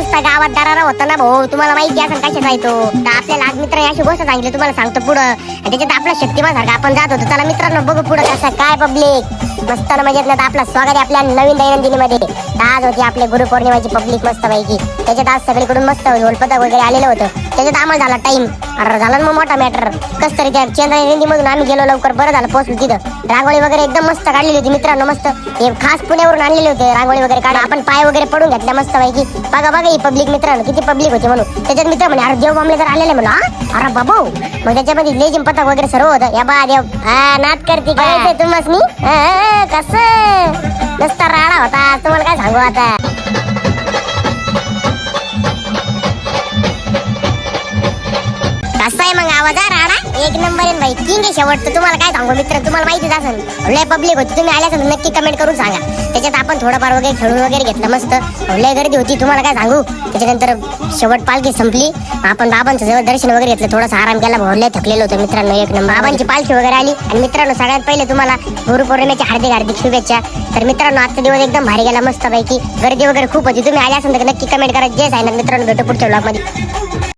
नुसता गावात दरारा होता ना भाऊ, तुम्हाला माहिती असेल कशाचा आहे तो. तर आपल्याला आज मित्रांनी अशी गोष्ट सांगितली, तुम्हाला सांगतो पुढं. आणि त्याच्यात आपला शक्तिमान सारखा आपण जात होतो. चला मित्रांनो बघू पुढं कसं काय. पब्लिक मस्त ना, म्हणजे आपला स्वागत आहे आपल्या नवीन दैनंदिनीमध्ये. आज होती आपले गुरुपौर्णिमेची पब्लिक मस्त पैकी. त्याच्यात आज सगळीकडून मस्त ढोलपथक वगैरे आलेलं होतं. त्याच्यात आम्हाला झाला टाइम, अरे झाला ना मग मोठा मॅटर. कस तरी त्या चंद्रनंदी मधून आम्ही गेलो लवकर, बरं झालं पोहोचलो तिथं. रांगोळी वगैरे एकदम मस्त काढलेली होती मित्रांनो. मस्त हे खास पुण्यावरून आणलेले होते रांगोळी वगैरे काढा. आपण पाय वगैरे पडून घेतल्या मस्त पैकी. बघा बघा ही पब्लिक मित्रांनो किती पब्लिक होती म्हणून. त्याच्यात मित्र म्हणे अरे देव मामले तर आलेले म्हणून. अरे बाबू, मग त्याच्यामध्ये लेझिम पथक वगैरे सर्व होतं. या बा देव नाद करते काय तुम्हाला कसं नुसता राडा होता, तुम्हाला काय सांगू आता. कसा आहे मग आवाज राडा एक नंबर आहे भाई, किंग आहे शेवट. तर तुम्हाला काय सांगू मित्र, तुम्हाला माहितीच असेल लय पब्लिक होती. तुम्ही आल्यास नक्की कमेंट करून सांगा. त्याच्यात आपण थोडंफार वगैरे खेळून वगैरे घेतलं मस्त. लय गर्दी होती तुम्हाला काय सांगू. त्याच्यानंतर शेवट पालखी संपली. आपण बाबांचं जेव्हा दर्शन वगैरे घेतलं, थोडासा आराम केला. भरले थकलेलं होतं मित्रांनो एक नंबर. बाबांची पालखी वगैरे आली. आणि मित्रांनो सगळ्यात पहिले तुम्हाला गुरुपौर्णिमेच्या हार्दिक हार्दिक शुभेच्छा. तर मित्रांनो आजचा दिवस एकदम भारी गेला मस्त पैकी. गर्दी वगैरे खूप होती. तुम्ही आल्या असेल तर नक्की कमेंट करा. जय साईनाथ मित्रांनो, भेटू पुढच्या ब्लॉग मध्ये.